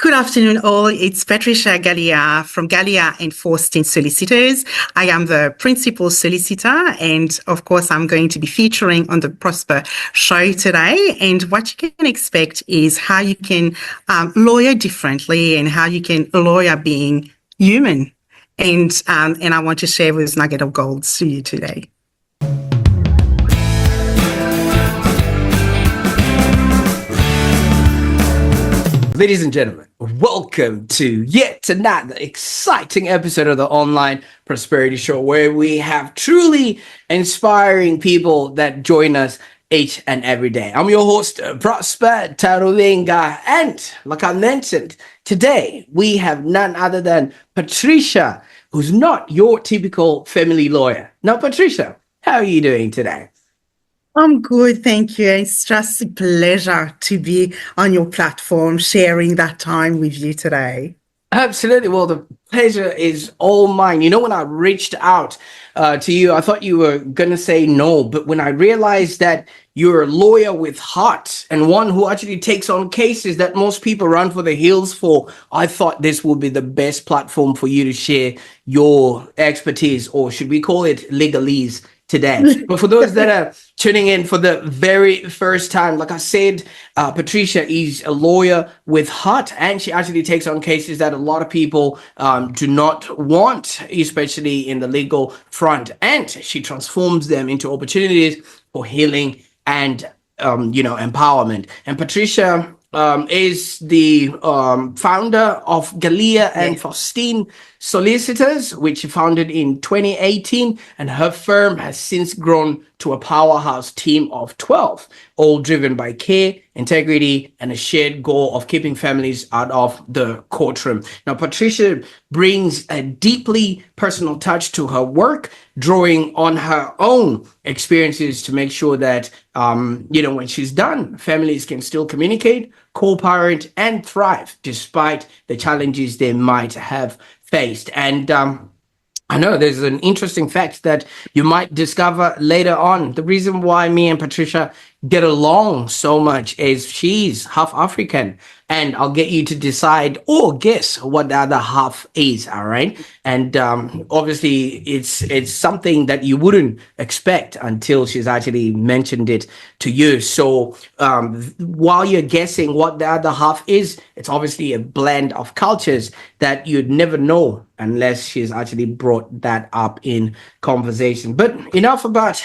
Good afternoon, all. It's Patricia Galea from Galea Faustin Solicitors. I am the principal solicitor, and of course, I'm going to be featuring on the Prosper show today. And what you can expect is how you can lawyer differently and how you can lawyer being human. And I want to share this nugget of gold to you today. Ladies and gentlemen, welcome to yet another exciting episode of the Online Prosperity Show, where we have truly inspiring people that join us each and every day. I'm your host, Prosper Taruvinga, and like I mentioned, today we have none other than Patricia, who's not your typical family lawyer. Now, Patricia, how are you doing today? I'm good, thank you. It's just a pleasure to be on your platform, sharing that time with you today. Absolutely. Well, the pleasure is all mine. You know, when I reached out to you, I thought you were going to say no. But when I realized that you're a lawyer with heart and one who actually takes on cases that most people run for the hills for, I thought this would be the best platform for you to share your expertise, or should we call it legalese, today. But for those that are tuning in for the very first time, like I said, Patricia is a lawyer with heart, and she actually takes on cases that a lot of people do not want, especially in the legal front, and she transforms them into opportunities for healing and empowerment. And Patricia is the founder of Galea Faustin Solicitors, which she founded in 2018, and her firm has since grown to a powerhouse team of 12, all driven by care, integrity, and a shared goal of keeping families out of the courtroom. Now, Patricia brings a deeply personal touch to her work, drawing on her own experiences to make sure that, when she's done, families can still communicate, co-parent, and thrive despite the challenges they might have faced. And I know there's an interesting fact that you might discover later on. The reason why me and Patricia get along so much is she's half African, and I'll get you to decide or guess what the other half is. All right. And obviously it's something that you wouldn't expect until she's actually mentioned it to you. So while you're guessing what the other half is, it's obviously a blend of cultures that you'd never know unless she's actually brought that up in conversation. But enough about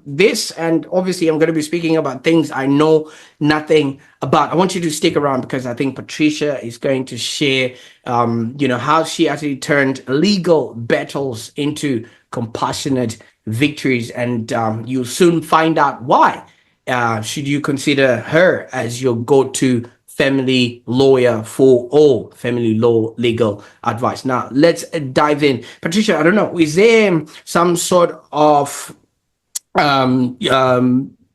this. And obviously I'm going to be speaking about things I know nothing about. I want you to stick around because I think Patricia is going to share, how she actually turned legal battles into compassionate victories. And you'll soon find out why should you consider her as your go-to family lawyer for all family law legal advice. Now, let's dive in. Patricia, I don't know, is there some sort of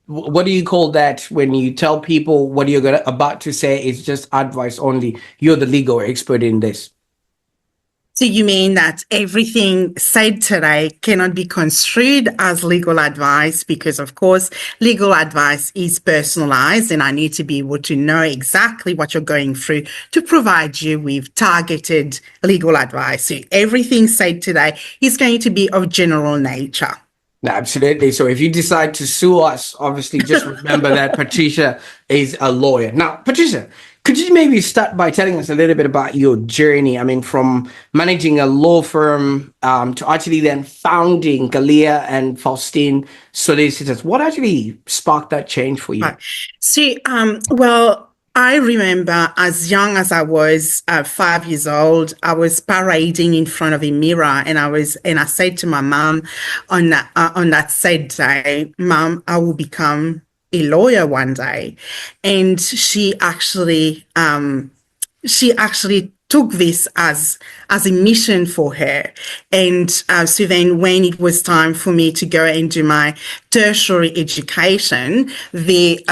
what do you call that when you tell people what you're about to say is just advice only? You're the legal expert in this. So you mean that everything said today cannot be construed as legal advice because, of course, legal advice is personalized, and I need to be able to know exactly what you're going through to provide you with targeted legal advice. So everything said today is going to be of general nature. Absolutely. So if you decide to sue us, obviously just remember that Patricia is a lawyer. Now, Patricia, could you maybe start by telling us a little bit about your journey? I mean, from managing a law firm to actually then founding Galea and Faustin Solicitors. What actually sparked that change for you? See, I remember as young as I was, 5 years old, I was parading in front of a mirror, and I said to my mom on that said day, "Mom, I will become a lawyer one day." And she actually took this as a mission for her. And so then when it was time for me to go and do my tertiary education, they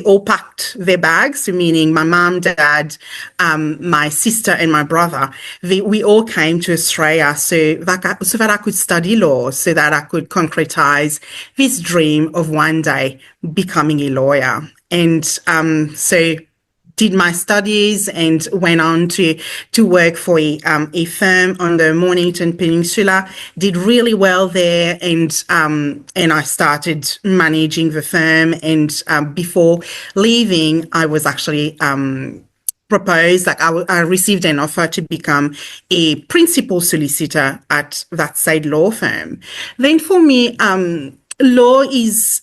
all packed their bags, meaning my mom, dad, my sister, and my brother. We all came to Australia so that I could study law, so that I could concretize this dream of one day becoming a lawyer. And so did my studies and went on to work for a firm on the Mornington Peninsula. Did really well there, and I started managing the firm. And before leaving, I was actually proposed, like I received an offer to become a principal solicitor at that said law firm. Then for me, law is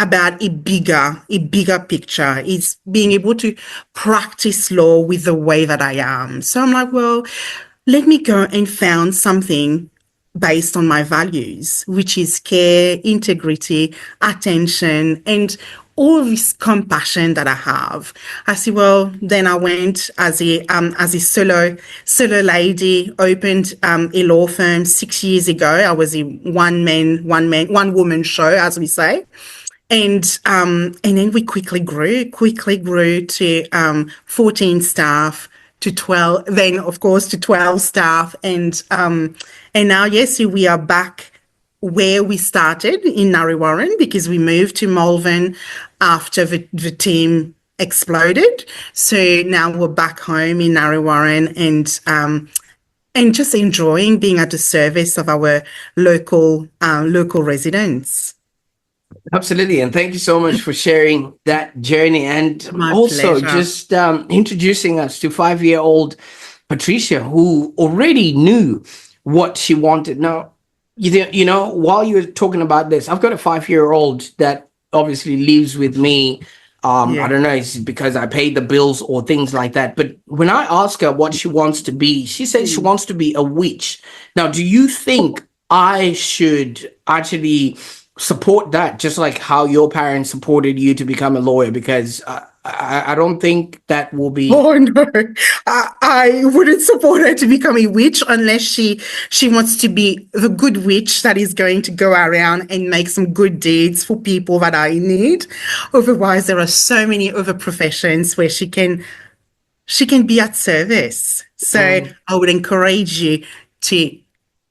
about a bigger picture. It's being able to practice law with the way that I am. So I'm like, well, let me go and found something based on my values, which is care, integrity, attention, and all this compassion that I have. I see, well, then I went as a solo lady, opened a law firm 6 years ago. I was a one woman show, as we say. And then we quickly grew to 14 staff, to 12, then of course to 12 staff. And now, yes, we are back where we started in Narre because we moved to Malvern after the team exploded. So now we're back home in Narre and just enjoying being at the service of our local residents. Absolutely. And thank you so much for sharing that journey, and My also pleasure. just introducing us to 5-year-old Patricia, who already knew what she wanted. Now, you know, while you're talking about this, I've got a 5-year-old that obviously lives with me. Yeah. I don't know, it's because I paid the bills or things like that. But when I ask her what she wants to be, she says she wants to be a witch. Now, do you think I should actually support that, just like how your parents supported you to become a lawyer? Because I don't think that will be. Oh no, I wouldn't support her to become a witch unless she wants to be the good witch that is going to go around and make some good deeds for people that are in need. Otherwise, there are so many other professions where she can be at service. So I would encourage you to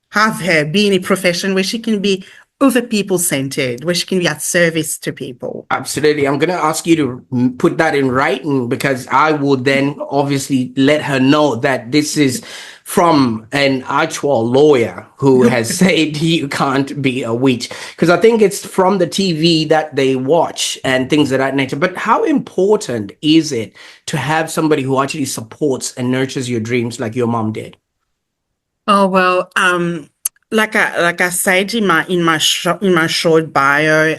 have her be in a profession where she can be other people centered, where she can be at service to people. Absolutely. I'm going to ask you to put that in writing, because I will then obviously let her know that this is from an actual lawyer who has said you can't be a witch. Because I think it's from the TV that they watch and things of that nature. But how important is it to have somebody who actually supports and nurtures your dreams like your mom did? Oh well, like I said in my short bio,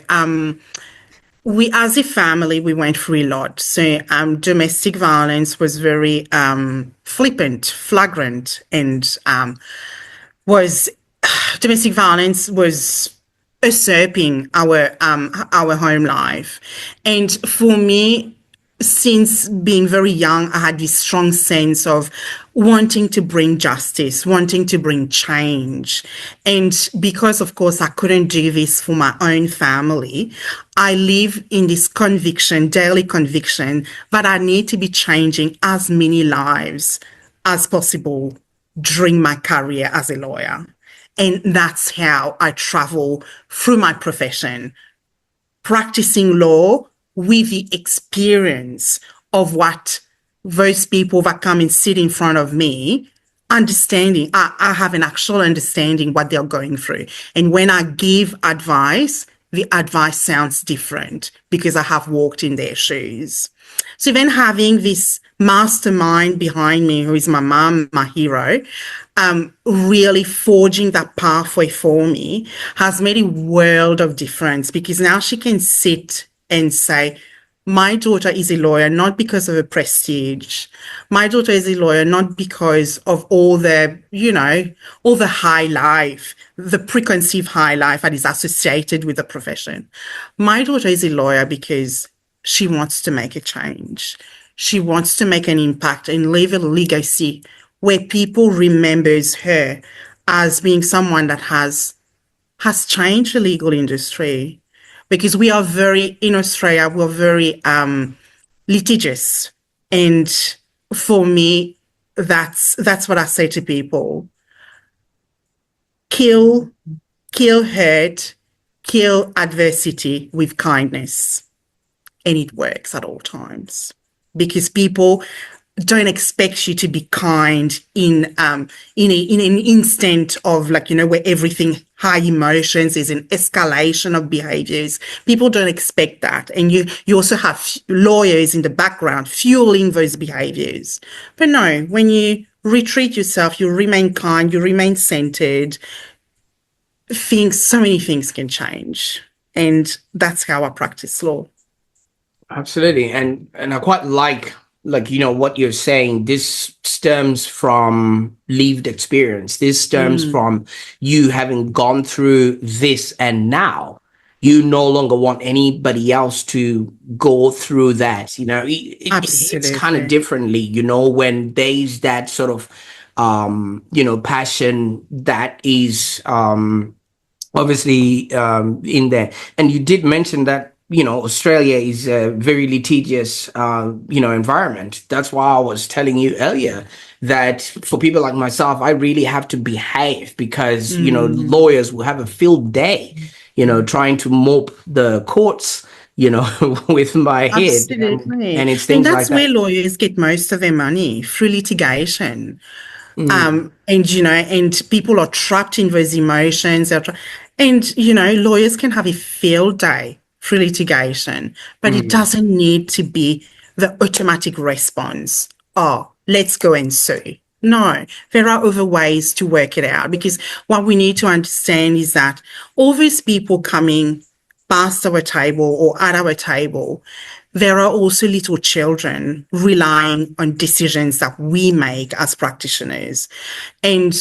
we as a family we went through a lot. So domestic violence was very flagrant, and was domestic violence was usurping our home life. And for me, since being very young, I had this strong sense of wanting to bring justice, wanting to bring change. And because, of course, I couldn't do this for my own family, I live in this conviction, daily conviction, that I need to be changing as many lives as possible during my career as a lawyer. And that's how I travel through my profession, practicing law with the experience of what those people that come and sit in front of me, understanding. I have an actual understanding what they're going through. And when I give advice, the advice sounds different because I have walked in their shoes. So then having this mastermind behind me, who is my mom, my hero, really forging that pathway for me has made a world of difference, because now she can sit and say, my daughter is a lawyer not because of her prestige. My daughter is a lawyer not because of all the, all the high life, the preconceived high life that is associated with the profession. My daughter is a lawyer because she wants to make a change. She wants to make an impact and leave a legacy where people remembers her as being someone that has changed the legal industry. Because we are in Australia, we're very litigious. And for me, that's what I say to people. Kill hurt, kill adversity with kindness. And it works at all times. because people don't expect you to be kind in an instant of, like, where everything high emotions is an escalation of behaviors. People don't expect that, and you also have lawyers in the background fueling those behaviors. But no, when you retreat yourself, you remain kind, you remain centered, so many things can change, and that's how I practice law. Absolutely. And I quite like what you're saying. This stems from lived experience. This stems from you having gone through this, and now you no longer want anybody else to go through that. It hits kind of Absolutely. differently, when there's that sort of passion that is obviously in there. And you did mention that Australia is a very litigious environment. That's why I was telling you earlier that for people like myself, I really have to behave, because lawyers will have a field day trying to mop the courts with my head, Absolutely. and it's And things like that's where that. lawyers get most of their money, through litigation. Mm, And people are trapped in those emotions. And lawyers can have a field day through litigation, but it mm, doesn't need to be the automatic response. Oh, let's go and sue. No, there are other ways to work it out, because what we need to understand is that all these people coming past our table or at our table, there are also little children relying on decisions that we make as practitioners. And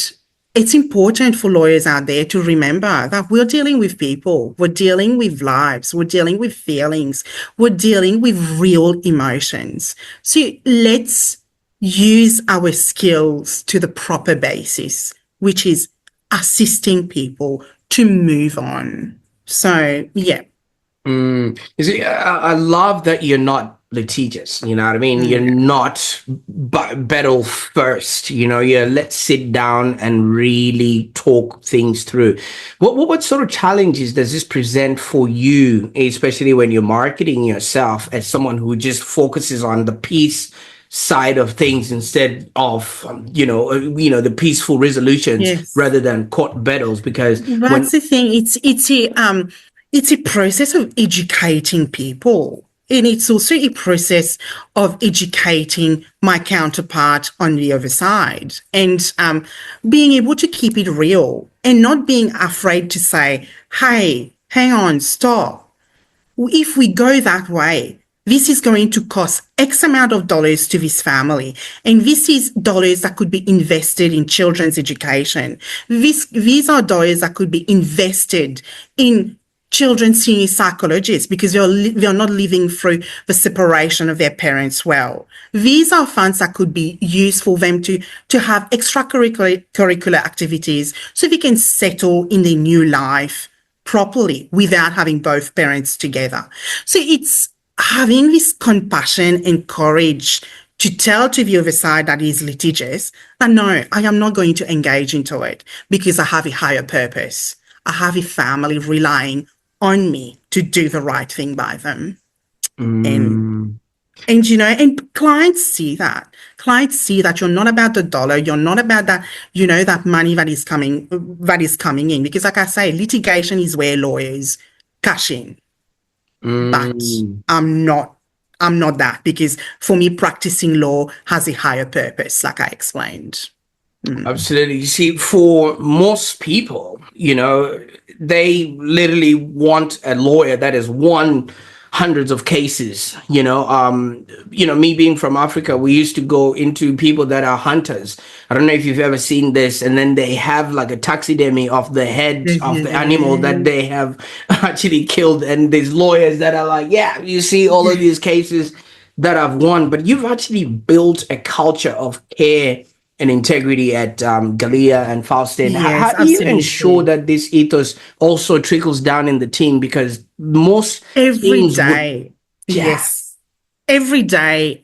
it's important for lawyers out there to remember that we're dealing with people, we're dealing with lives, we're dealing with feelings, we're dealing with real emotions. So let's use our skills to the proper basis, which is assisting people to move on. So, yeah. You see, I love that you're not litigious. You know what I mean? You're not battle first. Let's sit down and really talk things through. What sort of challenges does this present for you, especially when you're marketing yourself as someone who just focuses on the peace side of things instead of the peaceful resolutions Yes. rather than court battles? Because That's when the thing. It's a process of educating people. And it's also a process of educating my counterpart on the other side, and being able to keep it real and not being afraid to say, hey, hang on, stop. If we go that way, this is going to cost X amount of dollars to this family. And this is dollars that could be invested in children's education. These are dollars that could be invested in children's senior psychologists, because they're not living through the separation of their parents well. These are funds that could be used for them to have extracurricular activities so they can settle in their new life properly without having both parents together. So it's having this compassion and courage to tell to the other side that is litigious that no, I am not going to engage into it because I have a higher purpose. I have a family relying on me to do the right thing by them. And mm, and clients see that. Clients see that you're not about the dollar. You're not about that, that money that is coming in. Because like I say, litigation is where lawyers cash in. But mm. I'm not that, because for me, practicing law has a higher purpose, like I explained. Absolutely. You see, for most people, they literally want a lawyer that has won hundreds of cases. Me being from Africa, we used to go into people that are hunters. I don't know if you've ever seen this, and then they have like a taxidermy of the head of the animal that they have actually killed, and there's lawyers that are like, yeah, you see all of these cases that I've won, but you've actually built a culture of care and integrity at Galea and Faustin. How Yes, do you ensure absolutely. that this ethos also trickles down in the team? Because most Every teams would, day. yeah. Yes. Every day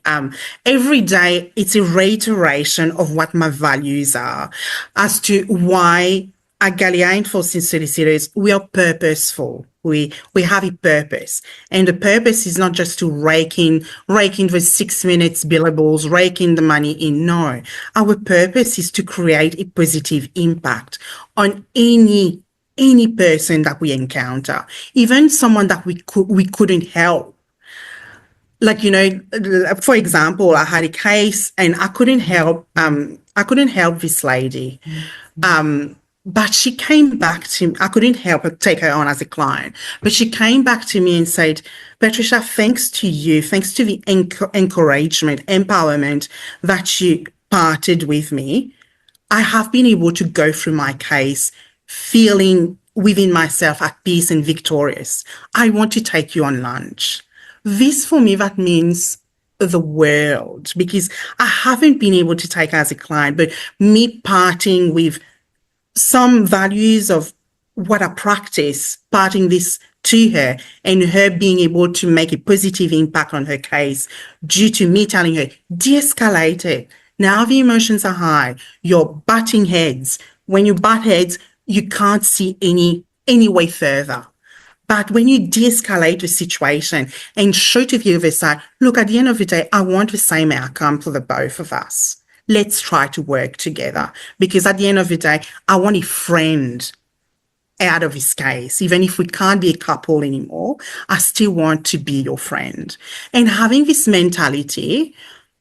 it's a reiteration of what my values are, as to why at Galea Faustin Solicitors, we are purposeful. We have a purpose, and the purpose is not just to rake in the 6 minutes billables, rake in the money in. No, our purpose is to create a positive impact on any person that we encounter, even someone that we couldn't help. Like, for example, I had a case and I couldn't help this lady. But she came back to me. I couldn't help but take her on as a client. But she came back to me and said, Patricia, thanks to you, thanks to the encouragement, empowerment that you parted with me, I have been able to go through my case feeling within myself at peace and victorious. I want to take you on lunch. This, for me, that means the world, because I haven't been able to take her as a client, but me parting with some values of what I practice, parting this to her and her being able to make a positive impact on her case due to me telling her, de-escalate it. Now the emotions are high. You're butting heads. When you butt heads, you can't see any way further. But when you de-escalate the situation and show to the other side, look, at the end of the day, I want the same outcome for the both of us. Let's try to work together, because at the end of the day, I want a friend out of this case. Even if we can't be a couple anymore, I still want to be your friend. And having this mentality,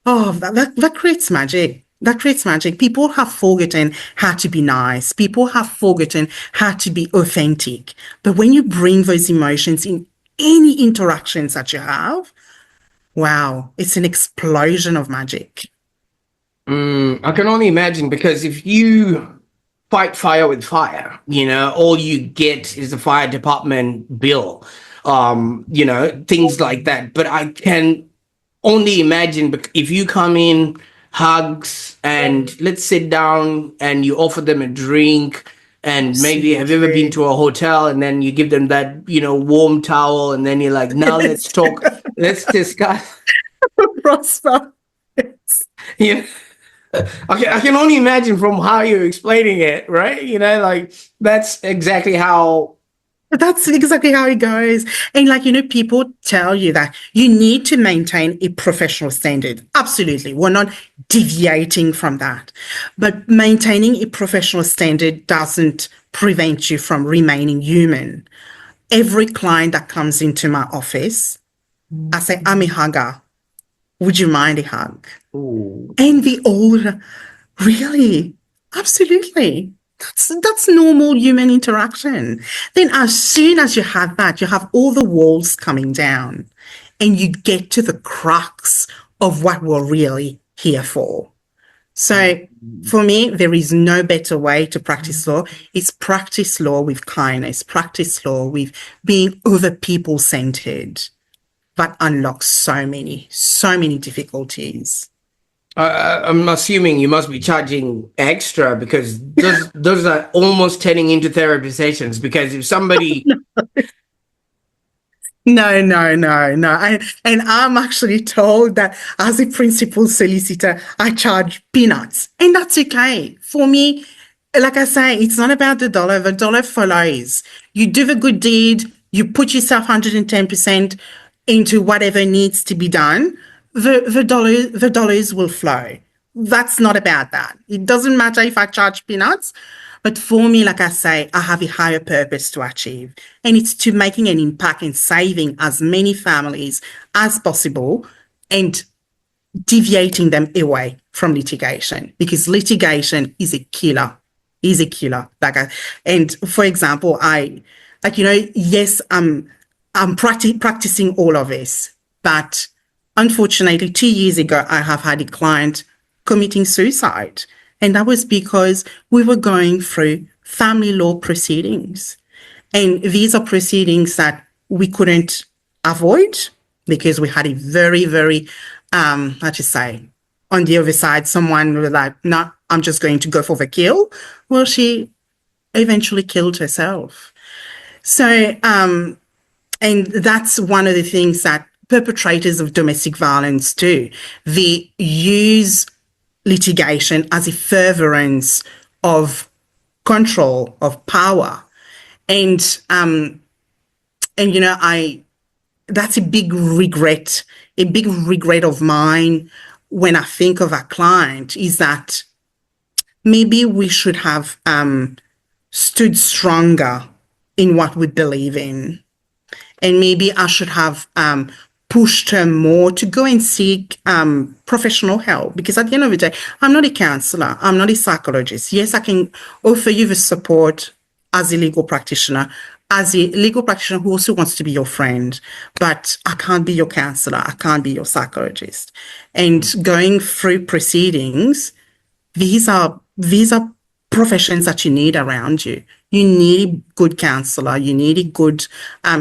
that creates magic. That creates magic. People have forgotten how to be nice. People have forgotten how to be authentic. But when you bring those emotions in any interactions that you have, wow, it's an explosion of magic. I can only imagine, because if you fight fire with fire, all you get is the fire department bill, things like that. But I can only imagine if you come in, hugs, and let's sit down, and you offer them a drink, and maybe have you ever been to a hotel and then you give them that, warm towel, and then you're like, now let's talk, let's discuss. Prosper. Yeah. I can only imagine from how you're explaining it, right? That's exactly how it goes. And people tell you that you need to maintain a professional standard. Absolutely. We're not deviating from that. But maintaining a professional standard doesn't prevent you from remaining human. Every client that comes into my office, I say, I'm a hugger. Would you mind a hug? Ooh. And they all, really? Absolutely. That's normal human interaction. Then as soon as you have that, you have all the walls coming down and you get to the crux of what we're really here for. So for me, there is no better way to practice law. It's practice law with kindness, practice law with being other people centered. That unlocks so many difficulties. I'm assuming you must be charging extra, because those are almost turning into therapy sessions. Because if somebody No. And I'm actually told that as a principal solicitor, I charge peanuts, and that's okay. For me, like I say, it's not about the dollar. The dollar follows. You do the good deed, you put yourself 110% into whatever needs to be done, the dollars will flow. That's not about that. It doesn't matter if I charge peanuts, but for me, like I say, I have a higher purpose to achieve, and it's to making an impact and saving as many families as possible and deviating them away from litigation, because litigation is a killer. And for example, yes, I'm practicing all of this, but unfortunately, 2 years ago, I have had a client committing suicide. And that was because we were going through family law proceedings. And these are proceedings that we couldn't avoid because we had a very, very, on the other side, someone was like, no, I'm just going to go for the kill. Well, she eventually killed herself. So, and that's one of the things that perpetrators of domestic violence do. They use litigation as a furtherance of control, of power. And you know, that's a big regret of mine when I think of a client, is that maybe we should have stood stronger in what we believe in. And maybe I should have pushed her more to go and seek professional help, because at the end of the day, I'm not a counselor, I'm not a psychologist. Yes, I can offer you the support as a legal practitioner, who also wants to be your friend, but I can't be your counselor, I can't be your psychologist. And going through proceedings, these are professions that you need around you. You need a good counselor, you need a good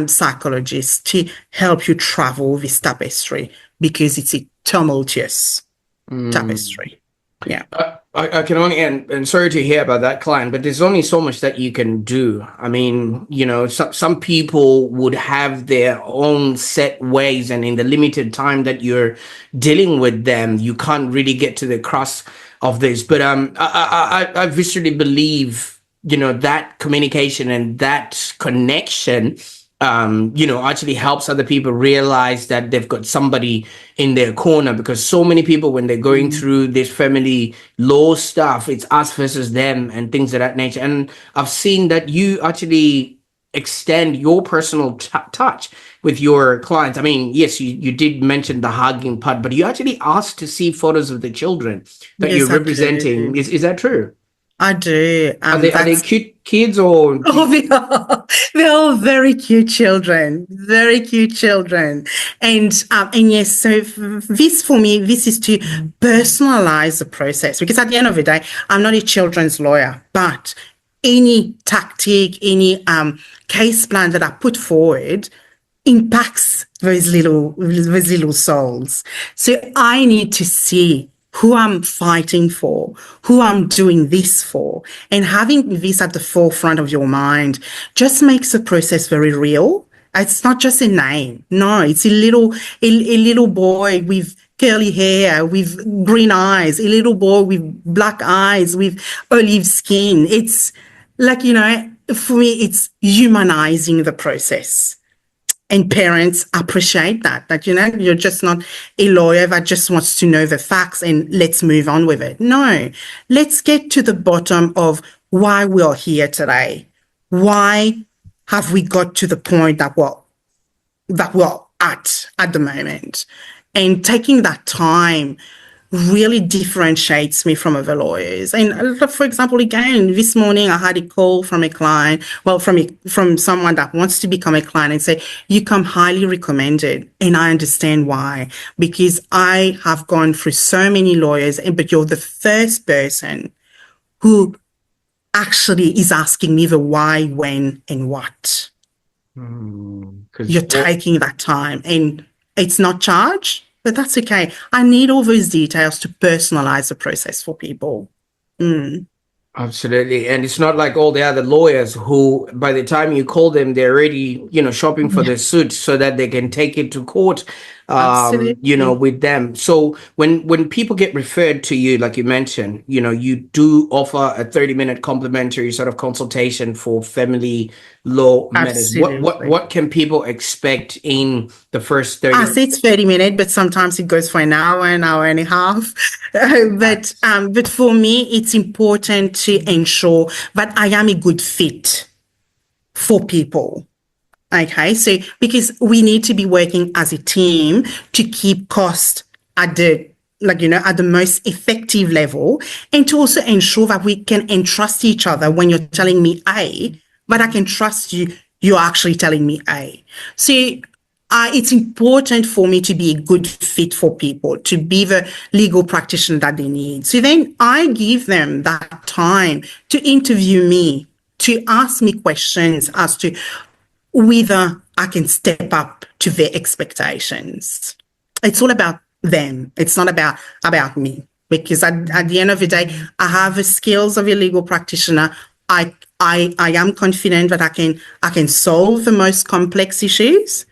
psychologist to help you travel this tapestry, because it's a tumultuous tapestry. Yeah. I can only, and sorry to hear about that client, but there's only so much that you can do. I mean, you know, some people would have their own set ways, and in the limited time that you're dealing with them, you can't really get to the crux of this. But I viscerally believe, you know, that communication and that connection, you know, actually helps other people realize that they've got somebody in their corner. Because so many people, when they're going through this family law stuff, it's us versus them and things of that nature. And I've seen that you actually extend your personal touch with your clients. I mean, yes, you did mention the hugging part, but you actually asked to see photos of the children that Yes, you're I representing. do. Is that true? I do. Are they cute kids or? Oh, they're all very cute children, very cute children. And yes, so this for me, this is to personalize the process, because at the end of the day, I'm not a children's lawyer, but any tactic, any case plan that I put forward impacts those little souls. So I need to see who I'm fighting for, who I'm doing this for. And having this at the forefront of your mind just makes the process very real. It's not just a name. No, it's a little boy with curly hair, with green eyes, a little boy with black eyes, with olive skin. It's like, you know, for me, it's humanizing the process. And parents appreciate that, you know, you're just not a lawyer that just wants to know the facts and let's move on with it. No, let's get to the bottom of why we're here today. Why have we got to the point that we're at the moment? And taking that time really differentiates me from other lawyers. And for example, again, this morning I had a call from a client, well, from someone that wants to become a client, and say, you come highly recommended. And I understand why, because I have gone through so many lawyers, but you're the first person who actually is asking me the why, when, and what. You're taking that time, and it's not charged, but that's okay. I need all those details to personalize the process for people. Absolutely. And it's not like all the other lawyers who, by the time you call them, they're already, you know, shopping for their suit so that they can take it to court, you know, with them. So when people get referred to you, like you mentioned, you know, you do offer a 30-minute complimentary sort of consultation for family law matters. What can people expect in the first 30 I minutes? say it's 30 minutes, but sometimes it goes for an hour and a half. But for me, it's important to ensure that I am a good fit for people. Okay, so because we need to be working as a team to keep cost at the, like, you know, at the most effective level, and to also ensure that we can entrust each other. When you're telling me A, but I can trust you, you're actually telling me A. So it's important for me to be a good fit for people, to be the legal practitioner that they need. So then I give them that time to interview me, to ask me questions as to whether I can step up to their expectations. It's all about them. It's not about me, because at the end of the day, I have the skills of a legal practitioner. I am confident that I can solve the most complex issues.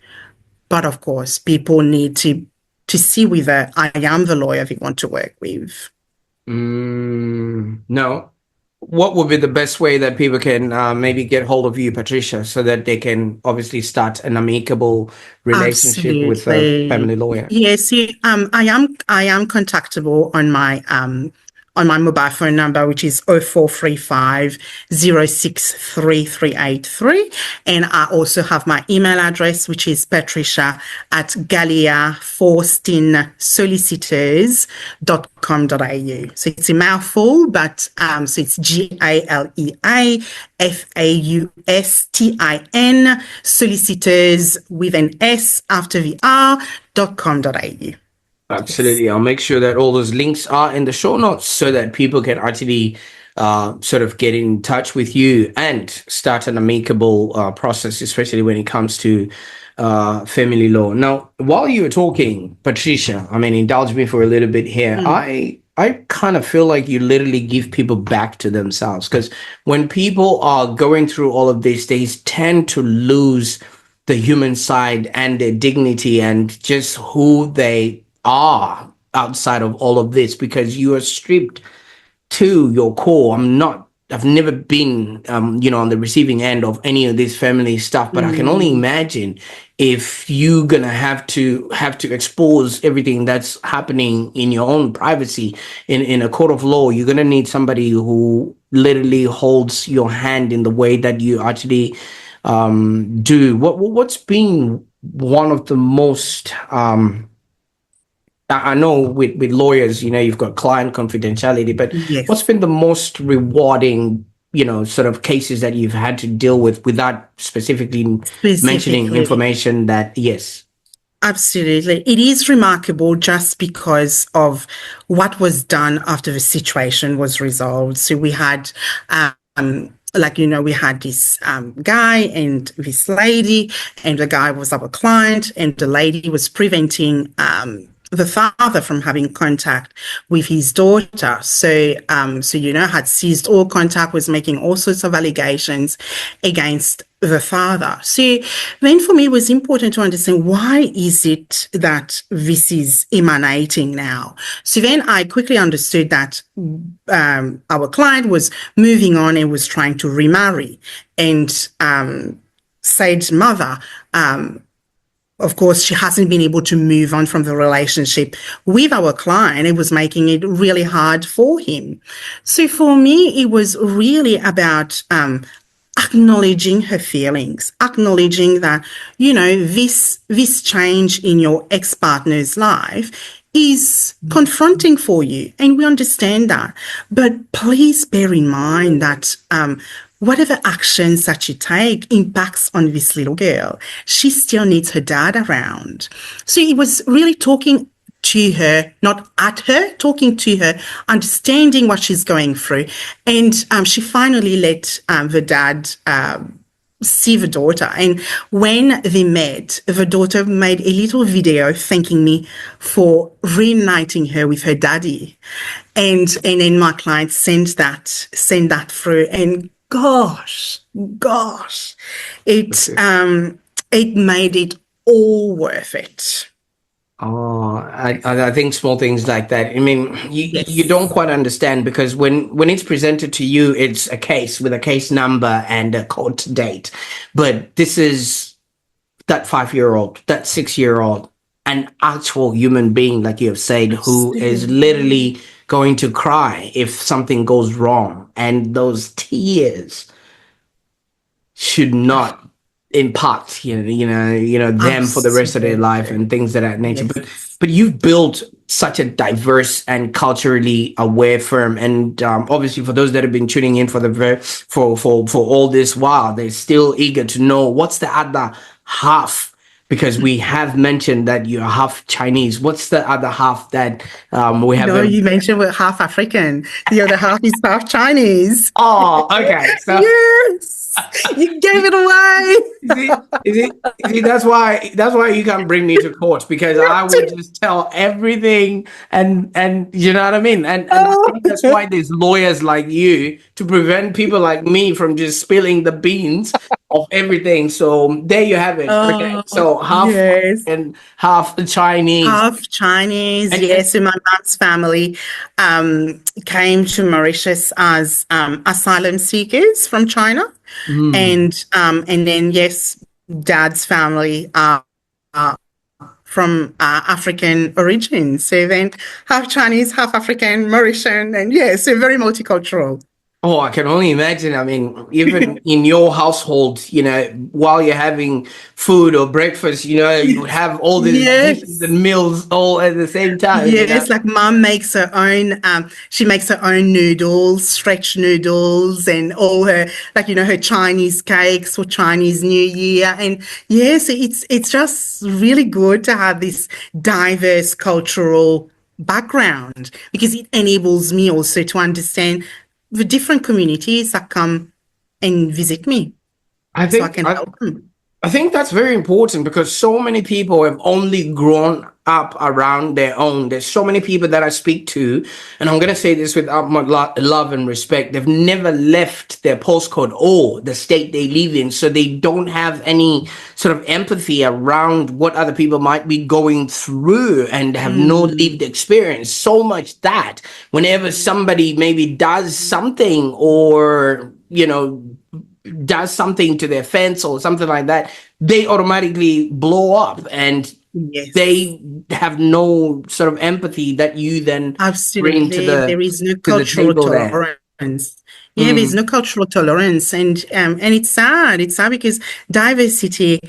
But of course, people need to see whether I am the lawyer they want to work with. No. what would be the best way that people can maybe get hold of you, Patricia, so that they can obviously start an amicable relationship with a Absolutely. family lawyer? Yes, I am contactable on my mobile phone number, which is 0435 and I also have my email address, which is Patricia at Galea Faustin Solicitors.com.au. So it's a mouthful, but so it's Galea Faustin Solicitors with an S after the R.com.au. Yes. Absolutely. I'll make sure that all those links are in the show notes so that people can actually sort of get in touch with you and start an amicable process, especially when it comes to family law. Now, while you were talking, Patricia, I mean, indulge me for a little bit here. I kind of feel like you literally give people back to themselves, because when people are going through all of this, they tend to lose the human side and their dignity and just who they are outside of all of this, because you are stripped to your core. I've never been, on the receiving end of any of this family stuff, but I can only imagine if you're gonna have to expose everything that's happening in your own privacy in a court of law. You're gonna need somebody who literally holds your hand in the way that you actually do. What's been one of the most I know with lawyers, you've got client confidentiality, but what's Yes. been the most rewarding, sort of cases that you've had to deal with without specifically mentioning Specifically. information that, yes. Absolutely. It is remarkable just because of what was done after the situation was resolved. So we had, we had this guy and this lady, and the guy was our client, and the lady was preventing the father from having contact with his daughter. So, had ceased all contact, was making all sorts of allegations against the father. So then for me, it was important to understand, why is it that this is emanating now? So then I quickly understood that our client was moving on and was trying to remarry. And said mother, of course, she hasn't been able to move on from the relationship with our client. It was making it really hard for him. So for me, it was really about acknowledging her feelings, acknowledging that, this change in your ex-partner's life is confronting for you, and we understand that. But please bear in mind that whatever actions that you take impacts on this little girl. She still needs her dad around. So it was really talking to her, not at her, talking to her, understanding what she's going through. And she finally let the dad see the daughter. And when they met, the daughter made a little video thanking me for reuniting her with her daddy. And then my client sent that through. And gosh, it made it all worth it. Oh, I think small things like that. I mean, you don't Yes. quite understand, because when it's presented to you, it's a case with a case number and a court date. But this is that 5-year-old, that 6-year-old, an actual human being, like you have said, who is Absolutely. literally going to cry if something goes wrong. And those tears should not impact them for the rest of their life Absolutely. and things of that nature. but Yes. but you've built such a diverse and culturally aware firm, and obviously for those that have been tuning in for the for all this while, they're still eager to know what's the other half, because we have mentioned that you're half Chinese. What's the other half that we No, haven't? you mentioned we're half African. The other half is half Chinese. Oh, okay. So Yes, you gave it away. you see, that's why you can't bring me to court, because I would just tell everything, and you know what I mean? And I Oh, think that's why there's lawyers like you, to prevent people like me from just spilling the beans. of everything. So there you have it. Okay, Oh, so half yes. and half Chinese, Half Chinese, and yes. So my mom's family came to Mauritius as asylum seekers from China, mm, and then yes, dad's family are from African origin. So then half Chinese, half African, Mauritian, and yes, so very multicultural. oh, I can only imagine. I mean, even in your household, you know, while you're having food or breakfast, you know, you would have all these dishes Yes. and meals all at the same time, you know. Yes, like mom makes her own, she makes her own noodles, stretch noodles, and all her, like, her Chinese cakes for Chinese New Year. And yes, it's just really good to have this diverse cultural background because it enables me also to understand the different communities that come and visit me I so I think can I, help them. I think that's very important because so many people have only grown up around their own. There's so many people that I speak to, and I'm going to say this with utmost love and respect. They've never left their postcode or the state they live in, so they don't have any sort of empathy around what other people might be going through and have no lived experience. So much that whenever somebody maybe does something or, you know, does something to their fence or something like that, they automatically blow up and Yes. they have no sort of empathy that you then bring Absolutely. There is no to the cultural table there. tolerance. Yeah, there's Mm, no cultural tolerance. And it's sad. It's sad because diversity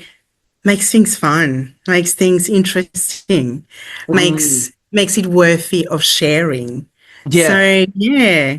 makes things fun, makes things interesting, mm, makes it worthy of sharing. yeah. So yeah.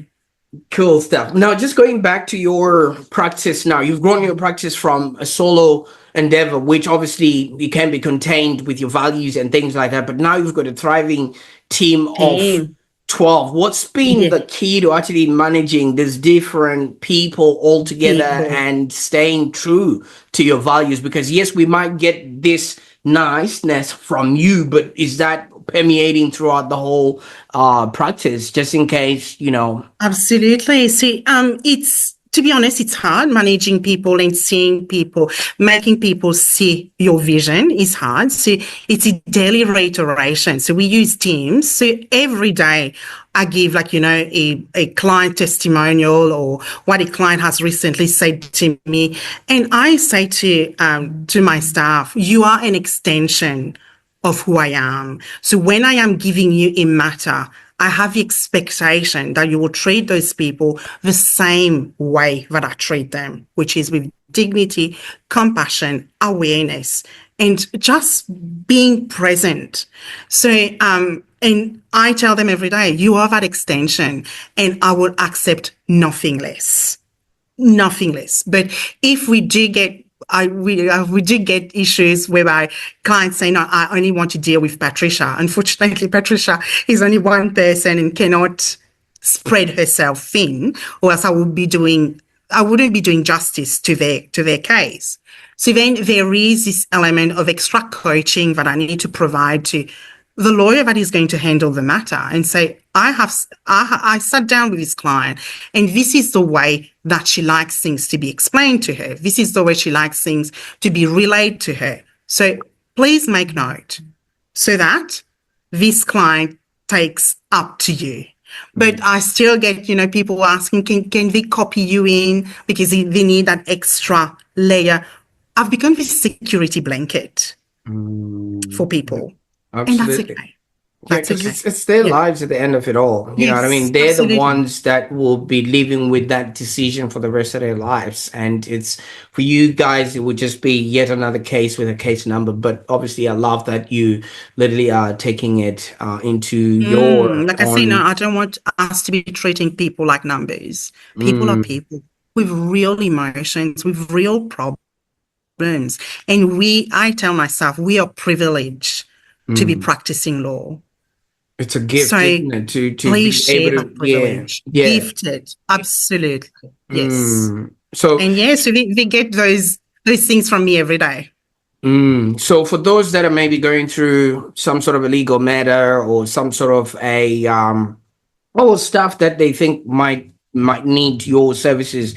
Cool stuff. Now, just going back to your practice now, you've grown your practice from a solo endeavor, which obviously you can be contained with your values and things like that. But now you've got a thriving team of Team. 12. What's been Yeah. the key to actually managing these different people all together People. and staying true to your values? Because yes, we might get this niceness from you, but is that permeating throughout the whole practice, just in case, you know? Absolutely. See, it's to be honest, it's hard managing people and seeing people, making people see your vision is hard. So it's a daily reiteration. So we use Teams. So every day I give a client testimonial or what a client has recently said to me. And I say to my staff, you are an extension of who I am. So when I am giving you a matter, I have the expectation that you will treat those people the same way that I treat them, which is with dignity, compassion, awareness, and just being present. So, and I tell them every day, you are that extension, and I will accept nothing less. Nothing less. But if we do get we do get issues whereby clients say, no, I only want to deal with Patricia. Unfortunately, Patricia is only one person and cannot spread herself thin, or else I wouldn't be doing justice to their case. So then there is this element of extra coaching that I need to provide to the lawyer that is going to handle the matter and say, I sat down with this client and this is the way that she likes things to be explained to her. This is the way she likes things to be relayed to her. So please make note so that this client takes up to you. But I still get, people asking, can they copy you in because they need that extra layer. I've become this security blanket for people. And that's Absolutely. okay. Yeah, That's because okay. it's their Yeah. lives at the end of it all. You know what I Yes, mean? They're the absolutely. ones that will be living with that decision for the rest of their lives. And it's for you guys, it would just be yet another case with a case number. But obviously, I love that you literally are taking it into your Like I say, no, own. I don't want us to be treating people like numbers. People are Mm, people with real emotions, with real problems. And I tell myself, we are privileged to be mm. practicing law. It's a gift, So isn't it? To please be able share to, that yeah, privilege. yeah. Gifted. Absolutely. Yes. Mm. So And yes, they get those things from me every day. So for those that are maybe going through some sort of a legal matter or some sort of or stuff that they think might need your services,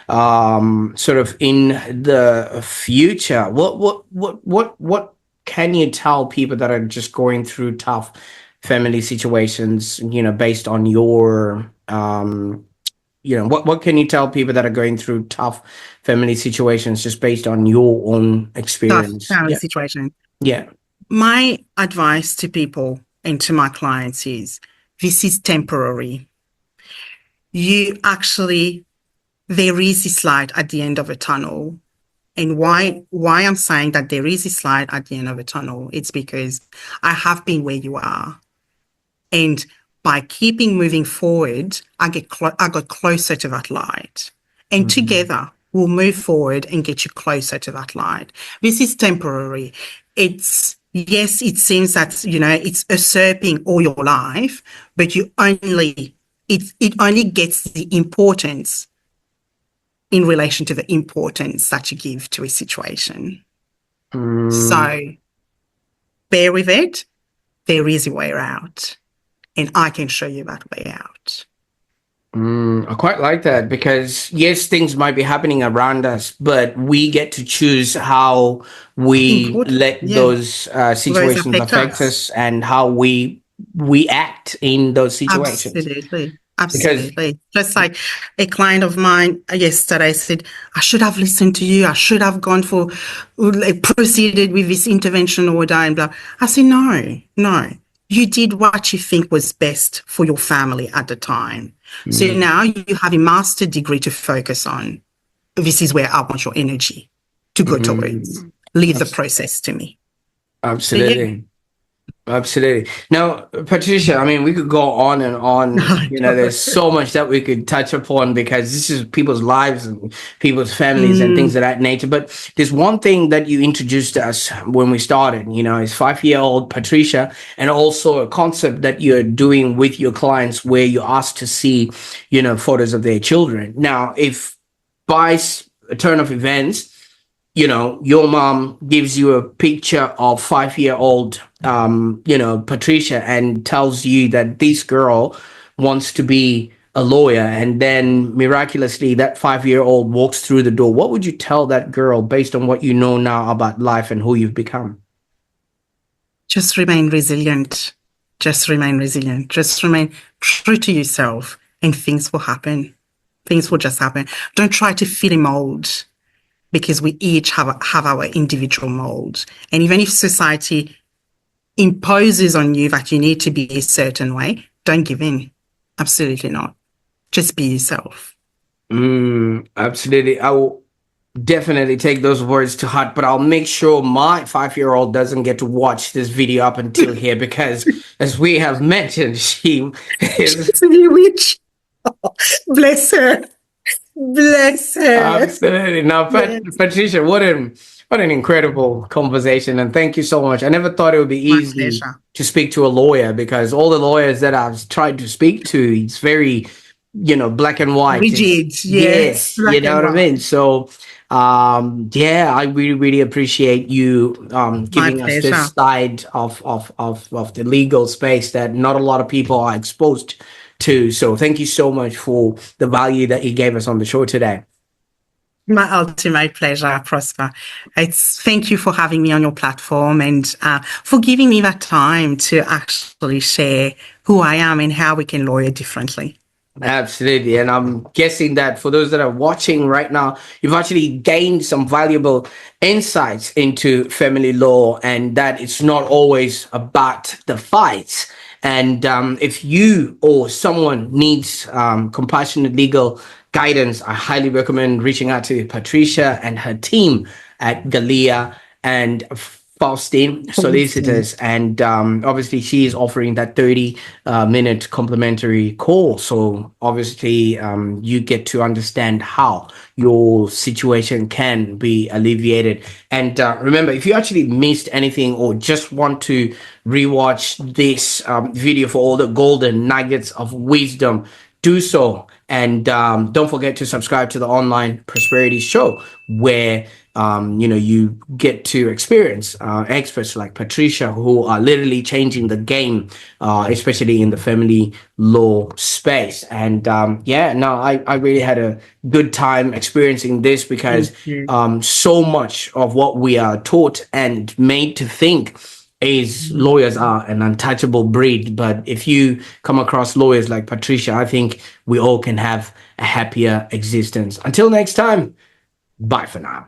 sort of in the future, what can you tell people that are just going through tough family situations, based on your, what can you tell people that are going through tough family situations just based on your own Tough experience? family Yeah. situation. Yeah. My advice to people and to my clients is this is temporary. There is this light at the end of a tunnel. And why I'm saying that there is this light at the end of a tunnel, it's because I have been where you are. And by keeping moving forward, I got closer to that light. And together, we'll move forward and get you closer to that light. This is temporary. Yes, it seems that, it's usurping all your life, but it only gets the importance in relation to the importance that you give to a situation. So bear with it. There is a way out. And I can show you that way out. I quite like that, because yes, things might be happening around us, but we get to choose how we let those situations affect us and how we act in those situations. Because Absolutely. Just like a client of mine yesterday said, I should have listened to you. I should have proceeded with this intervention order and blah. I said, no. You did what you think was best for your family at the time. So now you have a master's degree to focus on. This is where I want your energy to go towards. Leave the process to me. Absolutely. Absolutely. Now, Patricia, I mean, we could go on and on. There's so much that we could touch upon, because this is people's lives and people's families and things of that nature. But there's one thing that you introduced us when we started, is 5-year-old Patricia, and also a concept that you're doing with your clients where you're asked to see, photos of their children. Now, if by a turn of events, your mom gives you a picture of 5-year-old, Patricia, and tells you that this girl wants to be a lawyer, and then miraculously that 5-year-old walks through the door. What would you tell that girl based on what you know now about life and who you've become? Just remain resilient. Just remain true to yourself, and things will happen. Things will just happen. Don't try to fit a mold, because we each have our individual mold. And even if society imposes on you that you need to be a certain way, don't give in. Absolutely not. Just be yourself. Absolutely. I will definitely take those words to heart, but I'll make sure my 5-year-old doesn't get to watch this video up until here, because as we have mentioned, she is... She's a witch. Bless her. Bless her. Absolutely. Now, Patricia, what an incredible conversation, and thank you so much. I never thought it would be easy to speak to a lawyer, because all the lawyers that I've tried to speak to, it's very, black and white. Rigid. Yes. You know what I mean? So, I really, really appreciate you giving us this side of the legal space that not a lot of people are exposed to. So thank you so much for the value that you gave us on the show today. My ultimate pleasure, Prosper. Thank you for having me on your platform, and for giving me that time to actually share who I am and how we can lawyer differently. Absolutely. And I'm guessing that for those that are watching right now, you've actually gained some valuable insights into family law, and that it's not always about the fights. And if you or someone needs compassionate legal guidance, I highly recommend reaching out to Patricia and her team at Galea and Faustin Solicitors. And obviously she is offering that 30-minute complimentary call. So obviously you get to understand how your situation can be alleviated. And remember, if you actually missed anything or just want to rewatch this video for all the golden nuggets of wisdom, do so. And don't forget to subscribe to the Online Prosperity Show, where you get to experience experts like Patricia, who are literally changing the game, especially in the family law space. And I really had a good time experiencing this, because so much of what we are taught and made to think is lawyers are an untouchable breed. But if you come across lawyers like Patricia, I think we all can have a happier existence. Until next time, bye for now.